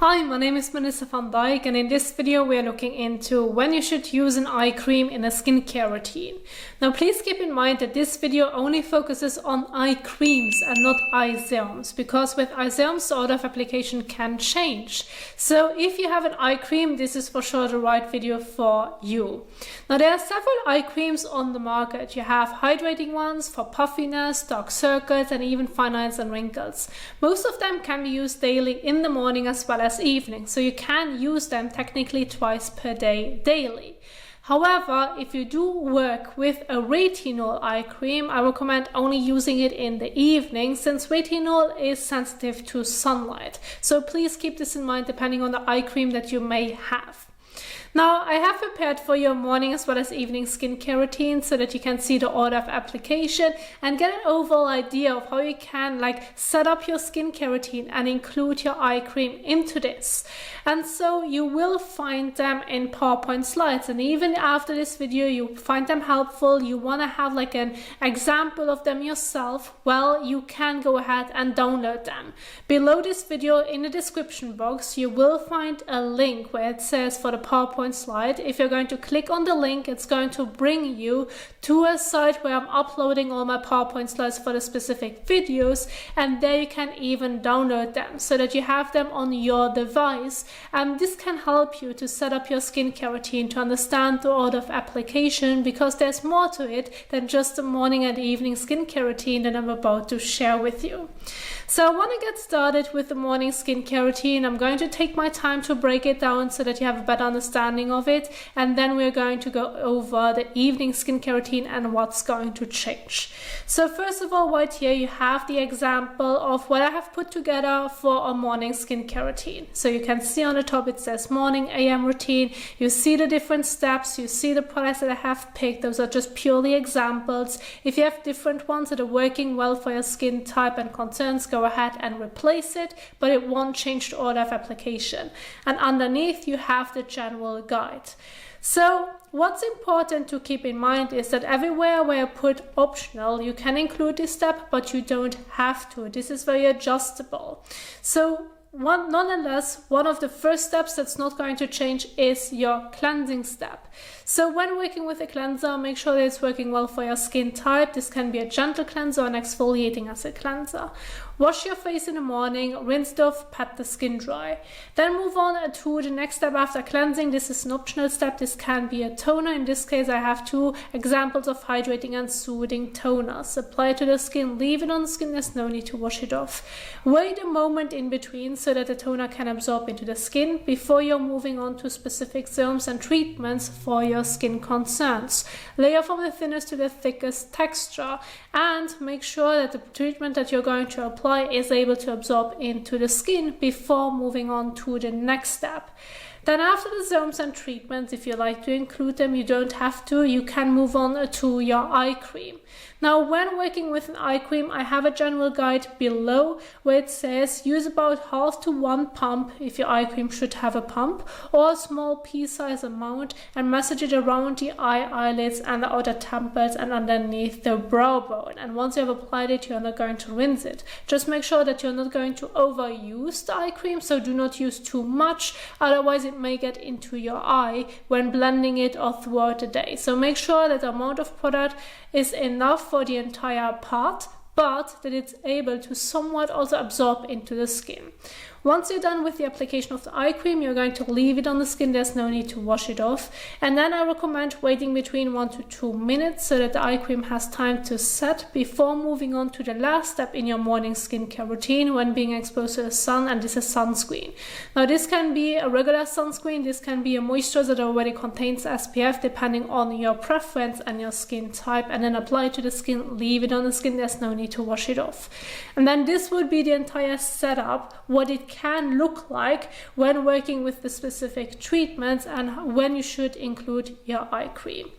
Hi, my name is Melissa van Dijk, and in this video we are looking into when you should use an eye cream in a skincare routine. Now please keep in mind that this video only focuses on eye creams and not eye serums, because with eye serums the order of application can change. So if you have an eye cream, this is for sure the right video for you. Now there are several eye creams on the market. You have hydrating ones for puffiness, dark circles, and even fine lines and wrinkles. Most of them can be used daily in the morning as well as evening, so you can use them technically twice per day daily. However, if you do work with a retinol eye cream, I recommend only using it in the evening, since retinol is sensitive to sunlight. So please keep this in mind depending on the eye cream that you may have. Now, I have prepared for your morning as well as evening skincare routine so that you can see the order of application and get an overall idea of how you can set up your skincare routine and include your eye cream into this. And so you will find them in PowerPoint slides, and even after this video you find them helpful, you want to have an example of them yourself, well, you can go ahead and download them. Below this video in the description box you will find a link where it says for the PowerPoint slide. If you're going to click on the link, it's going to bring you to a site where I'm uploading all my PowerPoint slides for the specific videos, and there you can even download them so that you have them on your device, and this can help you to set up your skincare routine, to understand the order of application, because there's more to it than just the morning and evening skincare routine that I'm about to share with you. So I want to get started with the morning skincare routine. I'm going to take my time to break it down so that you have a better understanding of it, and then we're going to go over the evening skincare routine and what's going to change. So first of all, right here you have the example of what I have put together for a morning skincare routine. So you can see on the top it says morning AM routine. You see the different steps, you see the products that I have picked. Those are just purely examples. If you have different ones that are working well for your skin type and concerns, go ahead and replace it, but it won't change the order of application. And underneath you have the general guide. So what's important to keep in mind is that everywhere where I put optional, you can include this step, but you don't have to. This is very adjustable. So nonetheless, one of the first steps that's not going to change is your cleansing step. So when working with a cleanser, make sure that it's working well for your skin type. This can be a gentle cleanser or an exfoliating acid cleanser. Wash your face in the morning, rinse it off, pat the skin dry. Then move on to the next step after cleansing. This is an optional step. This can be a toner. In this case, I have two examples of hydrating and soothing toners. Apply it to the skin, leave it on the skin. There's no need to wash it off. Wait a moment in between so that the toner can absorb into the skin before you're moving on to specific serums and treatments for your skin concerns. Layer from the thinnest to the thickest texture, and make sure that the treatment that you're going to apply is able to absorb into the skin before moving on to the next step. Then after the serums and treatments, if you like to include them, you don't have to. You can move on to your eye cream. Now, when working with an eye cream, I have a general guide below where it says use about half to 1 pump if your eye cream should have a pump, or a small pea-sized amount, and massage it around the eyelids and the outer temples and underneath the brow bone. And once you have applied it, you're not going to rinse it. Just make sure that you're not going to overuse the eye cream, so do not use too much, otherwise it may get into your eye when blending it or throughout the day. So make sure that the amount of product is enough for the entire part, but that it's able to somewhat also absorb into the skin. Once you're done with the application of the eye cream, you're going to leave it on the skin. There's no need to wash it off. And then I recommend waiting between 1 to 2 minutes so that the eye cream has time to set before moving on to the last step in your morning skincare routine when being exposed to the sun, and this is sunscreen. Now this can be a regular sunscreen, this can be a moisturizer that already contains SPF depending on your preference and your skin type, and then apply it to the skin, leave it on the skin. There's no need to wash it off. And then this would be the entire setup, what it can look like when working with the specific treatments and when you should include your eye cream.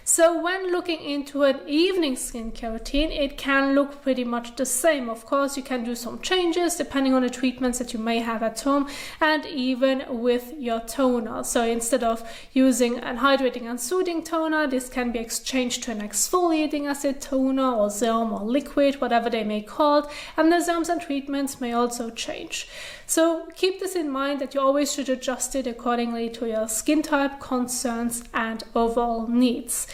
So when looking into an evening skincare routine, it can look pretty much the same. Of course, you can do some changes depending on the treatments that you may have at home, and even with your toner. So instead of using an hydrating and soothing toner, this can be exchanged to an exfoliating acid toner or serum or liquid, whatever they may call it, and the serums and treatments may also change. So keep this in mind that you always should adjust it accordingly to your skin type, concerns, and overall needs.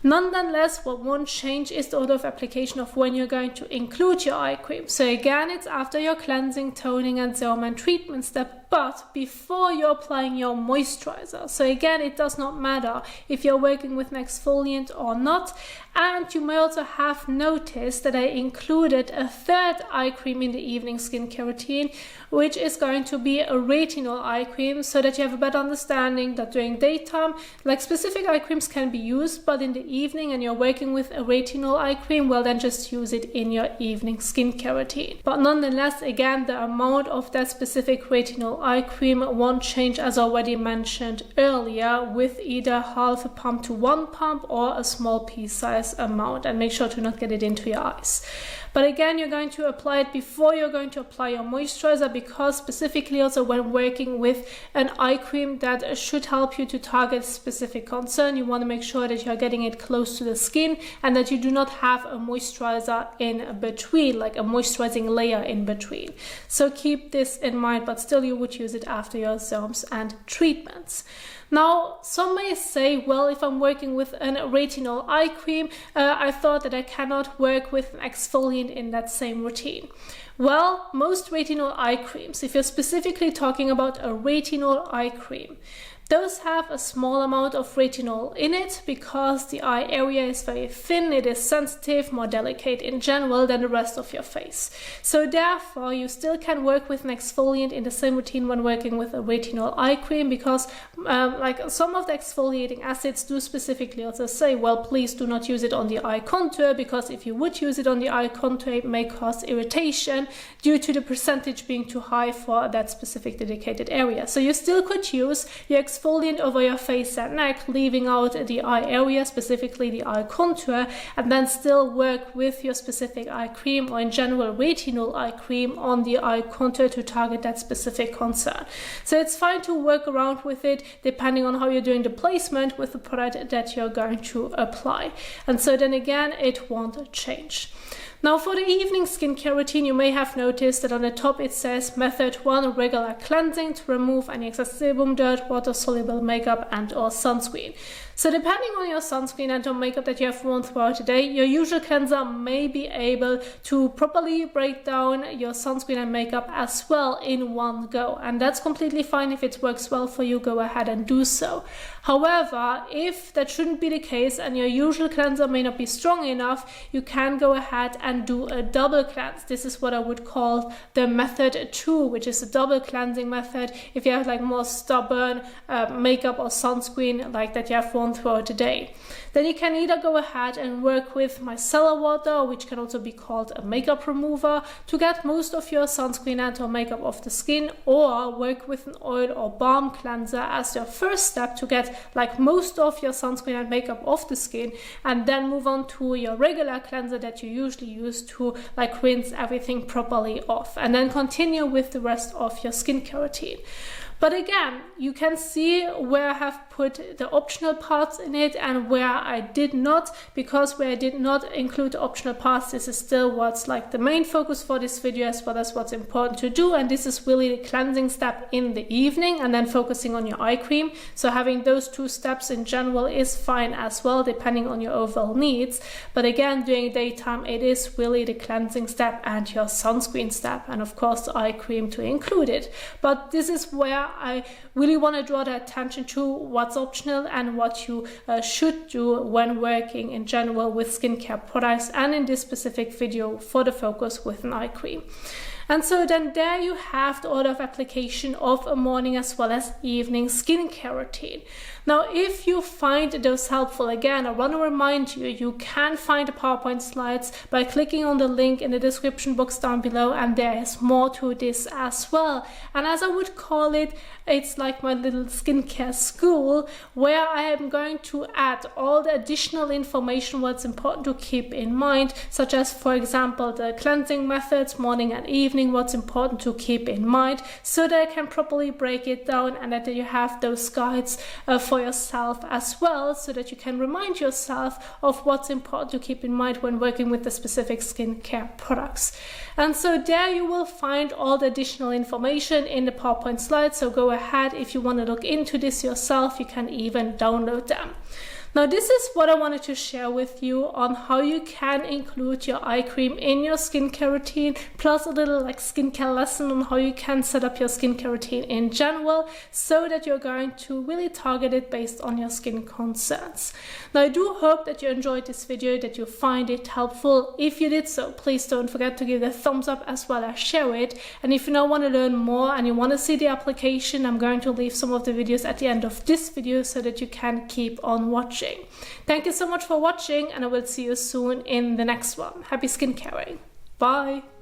Nonetheless, what won't change is the order of application of when you're going to include your eye cream. So again, it's after your cleansing, toning, and serum and treatment step, but before you're applying your moisturizer. So again, it does not matter if you're working with an exfoliant or not. And you may also have noticed that I included a third eye cream in the evening skincare routine, which is going to be a retinol eye cream, so that you have a better understanding that during daytime, like specific eye creams can be used, but in the evening and you're working with a retinol eye cream, well then just use it in your evening skincare routine. But nonetheless, again, the amount of that specific retinol eye cream won't change, as already mentioned earlier, with either half a pump to 1 pump or a small pea size amount, and make sure to not get it into your eyes. But again, you're going to apply it before you're going to apply your moisturizer, because specifically also when working with an eye cream that should help you to target specific concern, you want to make sure that you're getting it close to the skin and that you do not have a moisturizer in between, like a moisturizing layer in between. So keep this in mind, but still you would use it after your serums and treatments. Now, some may say, well, if I'm working with a retinol eye cream, I thought that I cannot work with an exfoliant in that same routine. Well, most retinol eye creams, if you're specifically talking about a retinol eye cream, those have a small amount of retinol in it because the eye area is very thin, it is sensitive, more delicate in general than the rest of your face. So therefore, you still can work with an exfoliant in the same routine when working with a retinol eye cream, because like some of the exfoliating acids do specifically also say, well, please do not use it on the eye contour, because if you would use it on the eye contour, it may cause irritation due to the percentage being too high for that specific dedicated area. So you still could use your exfoliant over your face and neck, leaving out the eye area, specifically the eye contour, and then still work with your specific eye cream, or in general retinol eye cream, on the eye contour to target that specific concern. So it's fine to work around with it depending on how you're doing the placement with the product that you're going to apply. And so then again, it won't change. Now for the evening skincare routine, you may have noticed that on the top it says method 1, regular cleansing to remove any excess sebum, dirt, water-soluble makeup and or sunscreen. So depending on your sunscreen and or makeup that you have worn throughout the day, your usual cleanser may be able to properly break down your sunscreen and makeup as well in one go. And that's completely fine. If it works well for you, go ahead and do so. However, if that shouldn't be the case and your usual cleanser may not be strong enough, you can go ahead and do a double cleanse. This is what I would call the method 2, which is a double cleansing method. If you have like more stubborn makeup or sunscreen like that you have worn throughout the day, then you can either go ahead and work with micellar water, which can also be called a makeup remover, to get most of your sunscreen and or makeup off the skin, or work with an oil or balm cleanser as your first step to get like most of your sunscreen and makeup off the skin, and then move on to your regular cleanser that you usually use to like rinse everything properly off, and then continue with the rest of your skincare routine. But again, you can see where I have put the optional parts in it and where I did not, because where I did not include the optional parts, this is still what's like the main focus for this video, as well as what's important to do. And this is really the cleansing step in the evening and then focusing on your eye cream. So having those two steps in general is fine as well, depending on your overall needs. But again, during daytime, it is really the cleansing step and your sunscreen step, and of course the eye cream to include it. But this is where I really want to draw the attention to what's optional and what you should do when working in general with skincare products, and in this specific video for the focus with an eye cream. And so then there you have the order of application of a morning as well as evening skincare routine. Now, if you find those helpful, again, I want to remind you, you can find the PowerPoint slides by clicking on the link in the description box down below, and there is more to this as well. And as I would call it, it's like my little skincare school, where I am going to add all the additional information what's important to keep in mind, such as, for example, the cleansing methods, morning and evening, evening what's important to keep in mind, so that I can properly break it down and that you have those guides for yourself as well, so that you can remind yourself of what's important to keep in mind when working with the specific skincare products. And so there you will find all the additional information in the PowerPoint slides, so go ahead if you want to look into this yourself, you can even download them. Now this is what I wanted to share with you on how you can include your eye cream in your skincare routine, plus a little like skincare lesson on how you can set up your skincare routine in general, so that you're going to really target it based on your skin concerns. Now I do hope that you enjoyed this video, that you find it helpful. If you did so, please don't forget to give it a thumbs up as well as share it. And if you now want to learn more and you want to see the application, I'm going to leave some of the videos at the end of this video so that you can keep on watching. Thank you so much for watching, and I will see you soon in the next one. Happy skincaring. Bye.